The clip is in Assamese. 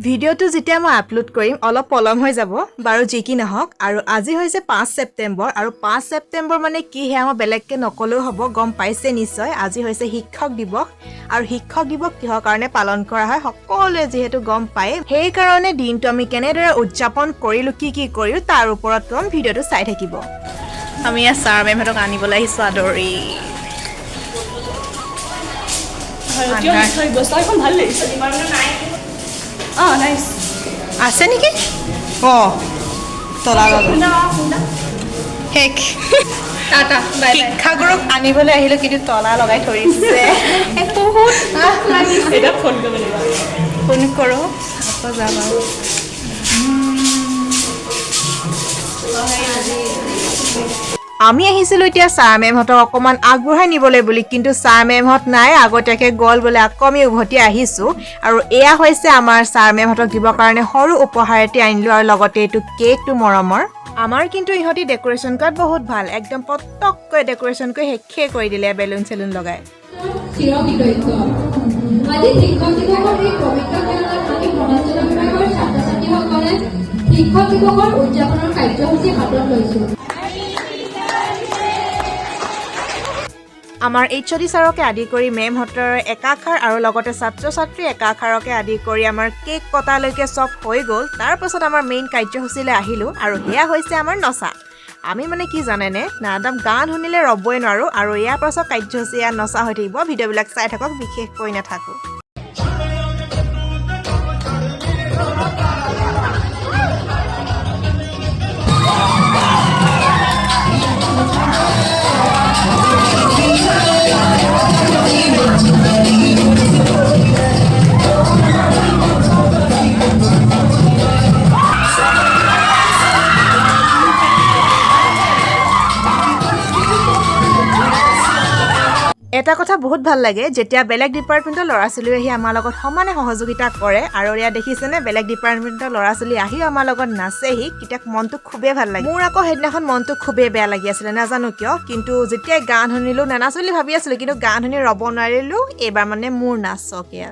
ভিডিওটো যেতিয়া মই আপলোড কৰিম অলপ পলম হৈ যাব বাৰু যি কি নহওক আৰু আজি হৈছে 5 ছেপ্টেম্বৰ আৰু 5 ছেপ্টেম্বৰ মানে কি হে মই বেলেগকে নকলেও হ'ব গম পাইছে নিশ্চয় আজি হৈছে শিক্ষক দিৱস আৰু শিক্ষক দিৱস কিহৰ কাৰণে পালন কৰা হয় সকলোৱে যেহেতু গম পায় সেই কাৰণে দিনটো আমি কেনেদৰে উদযাপন কৰিলো কি কৰিলো তাৰ ওপৰত কম ভিডিওটো চাই থাকিব আমি ছাৰ মেমহঁতক আনিবলৈ আহিছো আদৰি ভাল লাগিছে নাইস আছে নেকি তলা হেক টাটা বাই শিক্ষাগুৰুক আনিবলৈ আহিলো কিন্তু তলা লগাই থৈ দিছে এটা ফোন কৰিব লাগিব ফোন কৰো আকৌ যাম আৰু আমি আহিছিলো এতিয়া ছাৰ মেমহঁতক অকণমান আগবঢ়াই নিবলৈ বুলি কিন্তু ছাৰ মেমহঁত নাই আগতীয়াকৈ গ'ল বোলে আকৌ আমি উভতি আহিছোঁ আৰু এয়া হৈছে আমাৰ ছাৰ মেমহঁতক দিবৰ কাৰণে সৰু উপহাৰ এটি আনিলোঁ আৰু লগতে এইটো কেকটো মৰমৰ আমাৰ কিন্তু ইহঁতি ডেক'ৰেশ্যন কৰাত বহুত ভাল একদম পটককৈ ডেক'ৰেশ্যন কৰি শেষে কৰি দিলে বেলুন চেলুন লগাই শিক্ষক দিৱসৰ উদযাপনৰ কাৰ্যসূচী হাতত লৈছোঁ আমাৰ ytshorts ছাৰকে আদি কৰি মেমহঁতৰ একাষাৰ আৰু লগতে ছাত্ৰ ছাত্ৰী একাষাৰকে আদি কৰি আমাৰ কেক কটালৈকে চব হৈ গ'ল তাৰ পাছত আমাৰ মেইন কাৰ্যসূচীলৈ আহিলোঁ আৰু সেয়া হৈছে আমাৰ নচা আমি মানে কি জানেনে নাদাম গান শুনিলে ৰ'বই নোৱাৰোঁ আৰু ইয়াৰ পাছত কাৰ্যসূচী ইয়াত নচা হৈ থাকিব ভিডিঅ'বিলাক চাই থাকক বিশেষ কৈ নাথাকোঁ এটা কথা বহুত ভাল লাগে যেতিয়া বেলেগ ডিপাৰ্টমেণ্টৰ ল'ৰা ছোৱালী আহি আমাৰ লগত সমানে সহযোগিতা কৰে আৰু ইয়াত দেখিছেনে বেলেগ ডিপাৰ্টমেণ্টৰ ল'ৰা ছোৱালী আহিও আমাৰ লগত নাচেহি তেতিয়া মনটো খুবেই ভাল লাগে মোৰ আকৌ সেইদিনাখন মনটো খুবেই বেয়া লাগি আছিলে নাজানো কিয় কিন্তু যেতিয়াই গান শুনিলোঁ নানাচ বুলি ভাবি আছিলোঁ কিন্তু গান শুনি ৰ'ব নোৱাৰিলোঁ এইবাৰ মানে মোৰ নাচ চকীয়া